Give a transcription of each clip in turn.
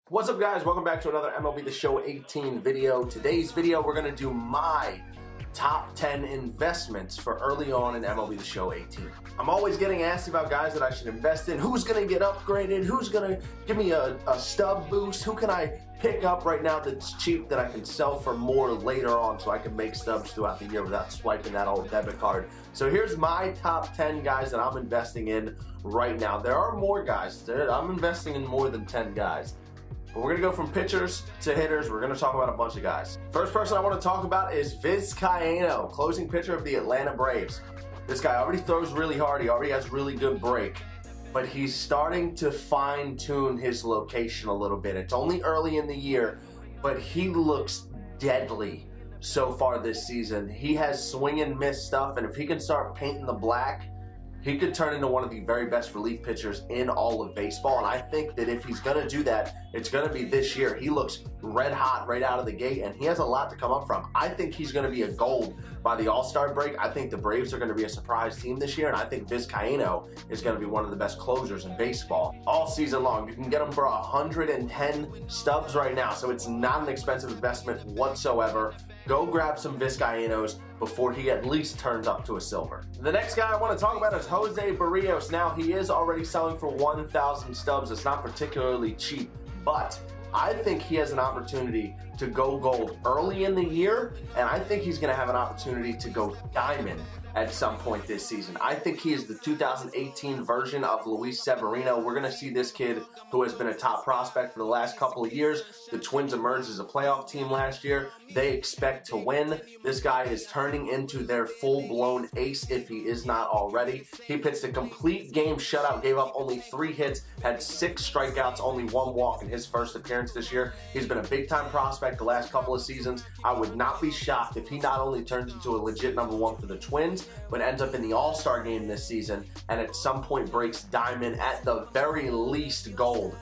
What's up, guys? Welcome back to another MLB The Show 18 video. Today's video, we're going to do my top 10 investments for early on in MLB The Show 18. I'm always getting asked about guys that I should invest in. Who's going to get upgraded? Who's going to give me a stub boost? Who can I pick up right now that's cheap that I can sell for more later on so I can make stubs throughout the year without swiping that old debit card? So here's my top 10 guys that I'm investing in right now. There are more guys. I'm investing in more than 10 guys. But we're going to go from pitchers to hitters. We're going to talk about a bunch of guys. First person I want to talk about is Vizcaíno, closing pitcher of the Atlanta Braves. This guy already throws really hard. He already has really good break. But he's starting to fine-tune his location a little bit. It's only early in the year, but he looks deadly so far this season. He has swing and miss stuff, and if he can start painting the black, he could turn into one of the very best relief pitchers in all of baseball, and I think that if he's going to do that, it's going to be this year. He looks red hot right out of the gate, and he has a lot to come up from. I think he's going to be a gold by the All-Star break. I think the Braves are going to be a surprise team this year, and I think Vizcaíno is going to be one of the best closers in baseball all season long. You can get him for 110 stubs right now, so it's not an expensive investment whatsoever. Go grab some Vizcaínos before he at least turns up to a silver. The next guy I want to talk about is Jose Barrios. Now, he is already selling for 1,000 stubs. It's not particularly cheap, but I think he has an opportunity to go gold early in the year, and I think he's going to have an opportunity to go diamond at some point this season. I think he is the 2018 version of Luis Severino. We're going to see this kid who has been a top prospect for the last couple of years. The Twins emerged as a playoff team last year. They expect to win. This guy is turning into their full-blown ace if he is not already. He pitched a complete game shutout, gave up only 3 hits, had 6 strikeouts, only 1 walk in his first appearance this year. He's been a big-time prospect the last couple of seasons. I would not be shocked if he not only turns into a legit #1 for the Twins, but ends up in the All-Star game this season and at some point breaks diamond, at the very least gold.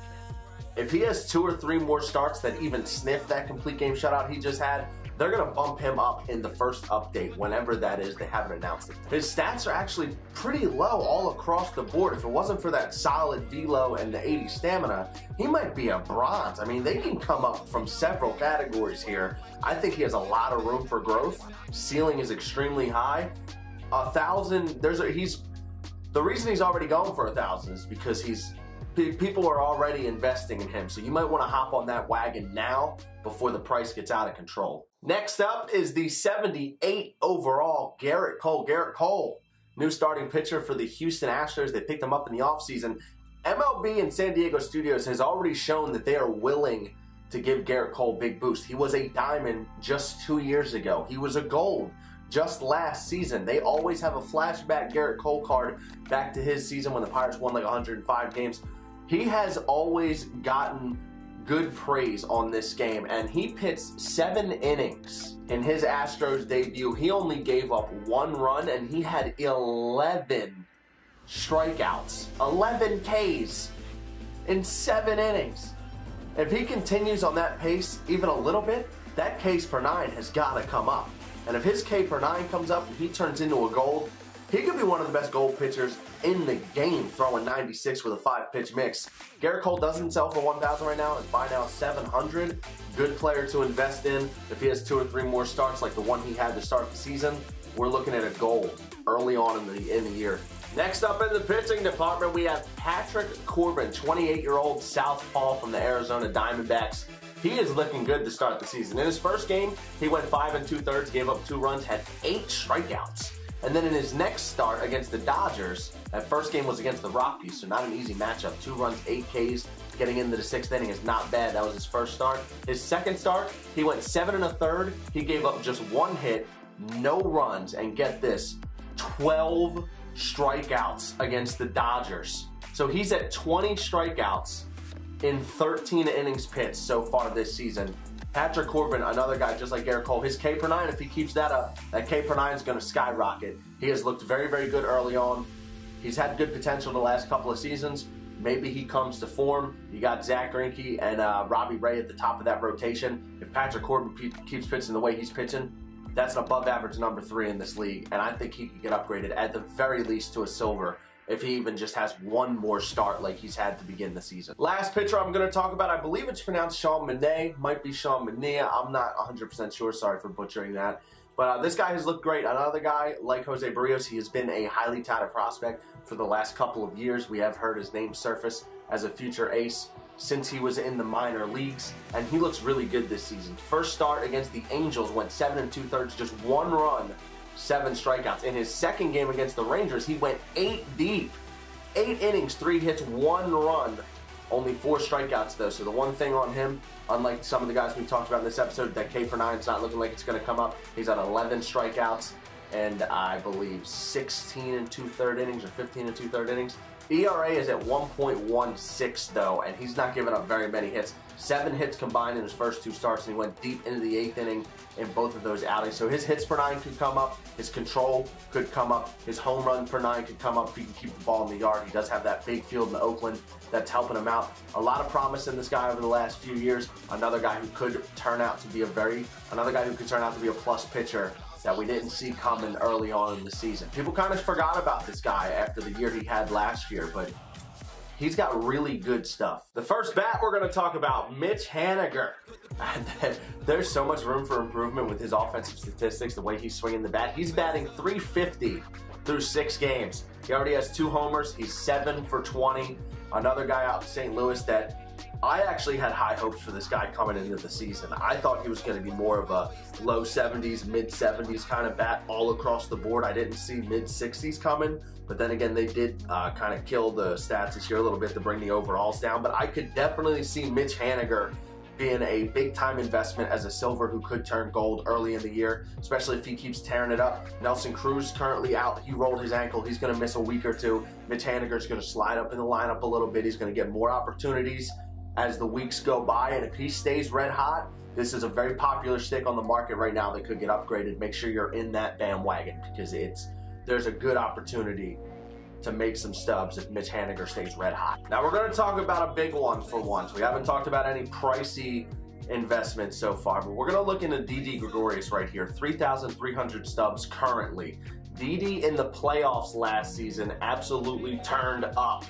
If he has 2 or 3 more starts that even sniff that complete game shutout he just had, they're going to bump him up in the first update, whenever that is. They haven't announced it. His stats are actually pretty low all across the board. If it wasn't for that solid velo and the 80 stamina, he might be a bronze. I mean, they can come up from several categories here. I think he has a lot of room for growth. Ceiling is extremely high. 1,000, the reason he's already going for 1,000 is because people are already investing in him. So you might want to hop on that wagon now before the price gets out of control. Next up is the 78 overall Gerrit Cole. Gerrit Cole, new starting pitcher for the Houston Astros. They picked him up in the offseason. MLB and San Diego Studios has already shown that they are willing to give Gerrit Cole a big boost. He was a diamond just 2 years ago. He was a gold just last season. They always have a flashback Gerrit Cole card back to his season when the Pirates won like 105 games. He has always gotten good praise on this game, and he pitched 7 innings in his Astros debut. He only gave up 1 run, and he had 11 strikeouts, 11 Ks in 7 innings. If he continues on that pace even a little bit, that Ks per 9 has got to come up. And if his K per 9 comes up and he turns into a gold, he could be one of the best gold pitchers in the game, throwing 96 with a 5-pitch mix. Gerrit Cole doesn't sell for 1,000 right now. It's by now 700. Good player to invest in. If he has 2 or 3 more starts like the one he had to start the season, we're looking at a gold early on in the year. Next up in the pitching department, we have Patrick Corbin, 28-year-old southpaw from the Arizona Diamondbacks. He is looking good to start the season. In his first game, he went 5 2/3, gave up 2 runs, had 8 strikeouts. And then in his next start against the Dodgers, that first game was against the Rockies, so not an easy matchup. 2 runs, 8 Ks, getting into the 6th inning is not bad. That was his first start. His second start, he went 7 1/3. He gave up just 1 hit, no runs, and get this, 12 strikeouts against the Dodgers. So he's at 20 strikeouts in 13 innings pitched so far this season. Patrick Corbin, another guy just like Gerrit Cole. His K per 9, if he keeps that up, that K per 9 is going to skyrocket. He has looked very, very good early on. He's had good potential the last couple of seasons. Maybe he comes to form. You got Zach Greinke and Robbie Ray at the top of that rotation. If Patrick Corbin keeps pitching the way he's pitching, that's an above average #3 in this league, and I think he could get upgraded at the very least to a silver if he even just has one more start like he's had to begin the season. Last pitcher I'm going to talk about, I believe it's pronounced Sean Manaea, might be Sean Manaea, I'm not 100% sure, sorry for butchering that. But this guy has looked great. Another guy, like Jose Barrios, he has been a highly touted prospect for the last couple of years. We have heard his name surface as a future ace since he was in the minor leagues, and he looks really good this season. First start against the Angels, went 7 2/3, just 1 run, 7 strikeouts. In his second game against the Rangers, he went 8 deep. 8 innings, 3 hits, 1 run, only 4 strikeouts though. So the one thing on him, unlike some of the guys we've talked about in this episode, that K per 9 is not looking like it's going to come up. He's at 11 strikeouts and I believe 16 2/3 innings or 15 2/3 innings. ERA is at 1.16 though, and he's not giving up very many hits. 7 hits combined in his first 2 starts, and he went deep into the 8th inning in both of those outings. So his hits per 9 could come up, his control could come up, his home run per 9 could come up if he can keep the ball in the yard. He does have that big field in Oakland that's helping him out. A lot of promise in this guy over the last few years. Another guy who could turn out to be a plus pitcher that we didn't see coming early on in the season. People kind of forgot about this guy after the year he had last year, but he's got really good stuff. The first bat we're going to talk about, Mitch Haniger. There's so much room for improvement with his offensive statistics, the way he's swinging the bat. He's batting .350 through 6 games. He already has 2 homers. He's 7 for 20. Another guy out in St. Louis that I actually had high hopes for this guy coming into the season. I thought he was going to be more of a low 70s, mid 70s kind of bat all across the board. I didn't see mid 60s coming, but then again, they did kind of kill the stats this year a little bit to bring the overalls down. But I could definitely see Mitch Haniger being a big-time investment as a silver who could turn gold early in the year, especially if he keeps tearing it up. Nelson Cruz currently out. He rolled his ankle. He's going to miss a week or 2. Mitch Haniger's going to slide up in the lineup a little bit. He's going to get more opportunities as the weeks go by, and if he stays red hot, this is a very popular stick on the market right now that could get upgraded. Make sure you're in that bandwagon because there's a good opportunity to make some stubs if Mitch Haniger stays red hot. Now we're going to talk about a big one for once. We haven't talked about any pricey investments so far, but we're going to look into Didi Gregorius right here. 3,300 stubs currently. Didi in the playoffs last season absolutely turned up,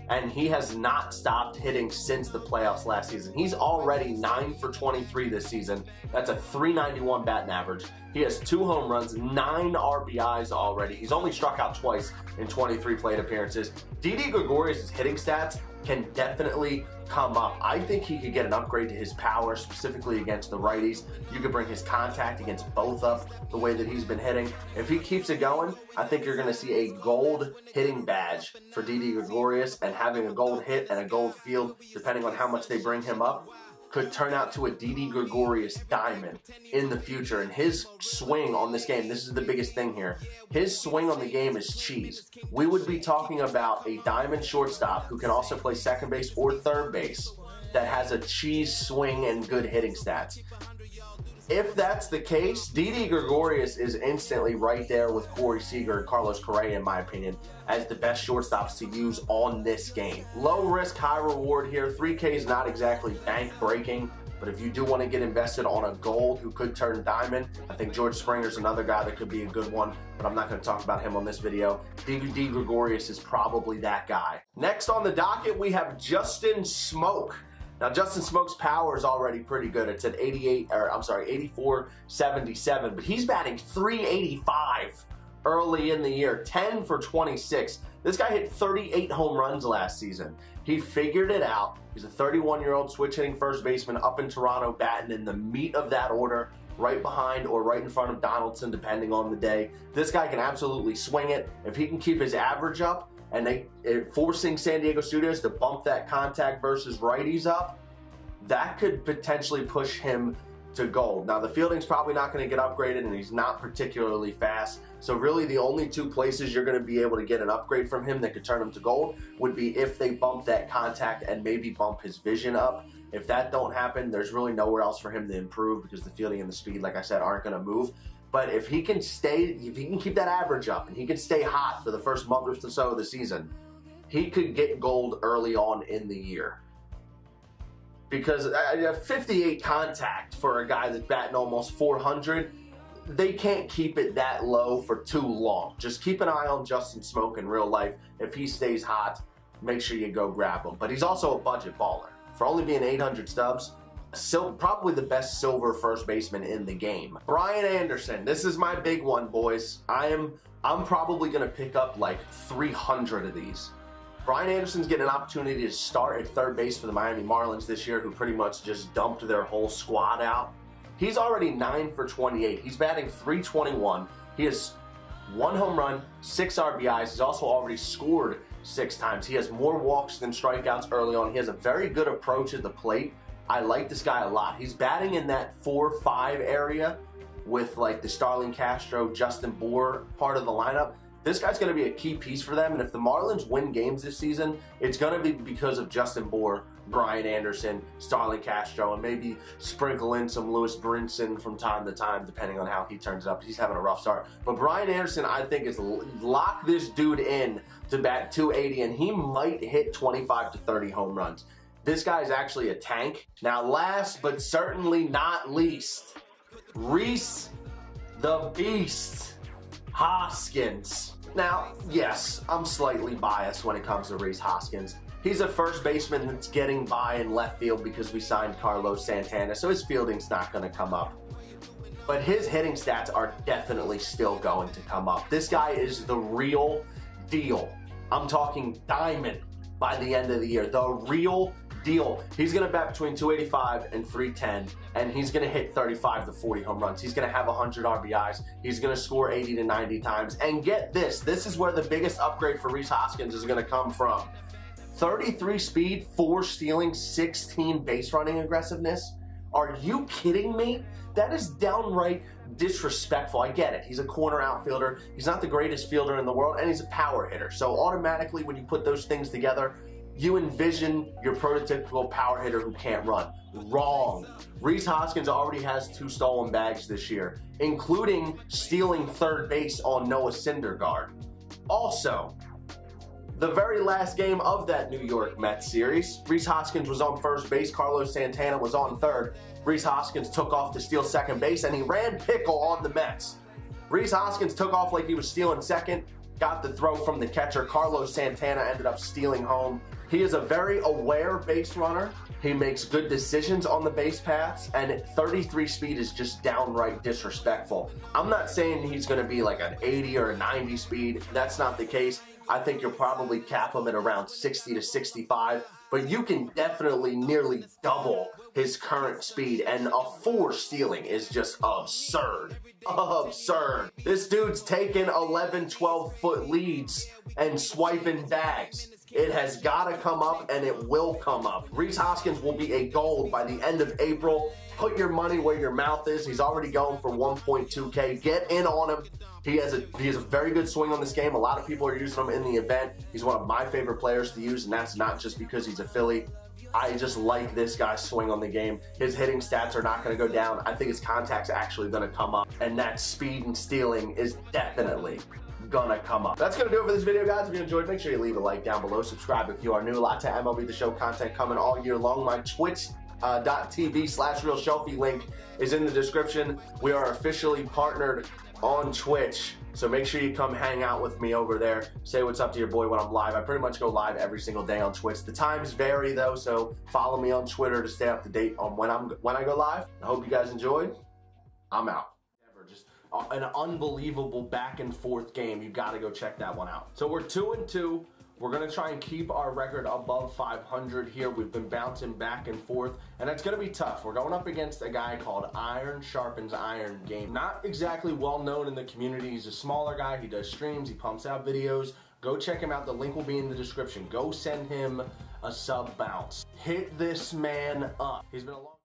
and he has not stopped hitting since the playoffs last season. He's already 9 for 23 this season. That's a .391 batting average. He has 2 home runs, 9 RBIs already. He's only struck out twice in 23 plate appearances. Didi Gregorius' hitting stats can definitely come up. I think he could get an upgrade to his power, specifically against the righties. You could bring his contact against both up the way that he's been hitting. If he keeps it going, I think you're going to see a gold hitting badge for Didi Gregorius, and having a gold hit and a gold field, depending on how much they bring him up, could turn out to a Didi Gregorius diamond in the future. And his swing on this game, this is the biggest thing here, his swing on the game is cheese. We would be talking about a diamond shortstop who can also play second base or third base that has a cheese swing and good hitting stats. If that's the case, Didi Gregorius is instantly right there with Corey Seager and Carlos Correa, in my opinion, as the best shortstops to use on this game. Low risk, high reward here. 3K is not exactly bank breaking, but if you do want to get invested on a gold who could turn diamond, I think George Springer's another guy that could be a good one, but I'm not going to talk about him on this video. Didi Gregorius is probably that guy. Next on the docket, we have Justin Smoak. Now, Justin Smoak's power is already pretty good. It's at 84.77, but he's batting .385 early in the year, 10 for 26. This guy hit 38 home runs last season. He figured it out. He's a 31-year-old switch-hitting first baseman up in Toronto, batting in the meat of that order, right behind or right in front of Donaldson, depending on the day. This guy can absolutely swing it. If he can keep his average up, and forcing San Diego Studios to bump that contact versus righties up, that could potentially push him to gold. Now, the fielding's probably not going to get upgraded, and he's not particularly fast. So really the only 2 places you're going to be able to get an upgrade from him that could turn him to gold would be if they bump that contact and maybe bump his vision up. If that don't happen, there's really nowhere else for him to improve because the fielding and the speed, like I said, aren't going to move. But if he can keep that average up and he can stay hot for the first month or so of the season, he could get gold early on in the year. Because 58 contact for a guy that's batting almost 400, they can't keep it that low for too long. Just keep an eye on Justin Smoak in real life. If he stays hot, make sure you go grab him. But he's also a budget baller. For only being 800 stubs, probably the best silver first baseman in the game. Brian Anderson, this is my big one, boys. I'm probably gonna pick up like 300 of these. Brian Anderson's getting an opportunity to start at third base for the Miami Marlins this year, who pretty much just dumped their whole squad out. He's already 9 for 28. He's batting .321. He has 1 home run, 6 RBIs. He's also already scored 6 times. He has more walks than strikeouts early on. He has a very good approach at the plate. I like this guy a lot. He's batting in that 4-5 area with like the Starlin Castro, Justin Bour part of the lineup. This guy's going to be a key piece for them, and if the Marlins win games this season, it's going to be because of Justin Bour, Brian Anderson, Starlin Castro, and maybe sprinkle in some Lewis Brinson from time to time, depending on how he turns it up. He's having a rough start. But Brian Anderson, I think, is lock this dude in to bat 280, and he might hit 25 to 30 home runs. This guy's actually a tank. Now, last but certainly not least, Rhys the Beast Hoskins. Now, yes, I'm slightly biased when it comes to Rhys Hoskins. He's a first baseman that's getting by in left field because we signed Carlos Santana, so his fielding's not going to come up. But his hitting stats are definitely still going to come up. This guy is the real deal. I'm talking diamond by the end of the year. The real deal. He's going to bat between 285 and 310, and he's going to hit 35 to 40 home runs. He's going to have 100 RBIs. He's going to score 80 to 90 times. And get this, this is where the biggest upgrade for Rhys Hoskins is going to come from. 33 speed, 4 stealing, 16 base running aggressiveness. Are you kidding me? That is downright disrespectful. I get it. He's a corner outfielder. He's not the greatest fielder in the world, and he's a power hitter. So automatically, when you put those things together, you envision your prototypical power hitter who can't run. Wrong. Rhys Hoskins already has 2 stolen bags this year, including stealing third base on Noah Syndergaard. Also, the very last game of that New York Mets series, Rhys Hoskins was on first base, Carlos Santana was on third. Rhys Hoskins took off to steal second base, and he ran pickle on the Mets. Rhys Hoskins took off like he was stealing second, got the throw from the catcher. Carlos Santana ended up stealing home. He is a very aware base runner. He makes good decisions on the base paths, and at 33 speed is just downright disrespectful. I'm not saying he's going to be like an 80 or a 90 speed. That's not the case. I think you'll probably cap him at around 60 to 65, but you can definitely nearly double his current speed, and a 4 stealing is just absurd. Absurd. This dude's taking 11, 12-foot leads and swiping bags. It has got to come up, and it will come up. Rhys Hoskins will be a gold by the end of April. Put your money where your mouth is. He's already going for 1.2K. Get in on him. He has a very good swing on this game. A lot of people are using him in the event. He's one of my favorite players to use, and that's not just because he's a Philly. I just like this guy's swing on the game. His hitting stats are not going to go down. I think his contact's actually going to come up, and that speed and stealing is definitely gonna come up. That's gonna do it for this video, guys. If you enjoyed, make sure you leave a like down below. Subscribe if you are new. Lots of MLB The Show content coming all year long. My twitch.tv/RealShelfy link is in the description. We are officially partnered on Twitch, so make sure you come hang out with me over there. Say what's up to your boy when I'm live. I pretty much go live every single day on Twitch. The times vary though, so follow me on Twitter to stay up to date on when I go live. I hope you guys enjoyed. I'm out. Just an unbelievable back and forth game. You got to go check that one out. So we're 2-2. We're going to try and keep our record above 500 here. We've been bouncing back and forth, and it's going to be tough. We're going up against a guy called Iron Sharpens Iron Game. Not exactly well known in the community. He's a smaller guy. He does streams. He pumps out videos. Go check him out. The link will be in the description. Go send him a sub bounce. Hit this man up. He's been a long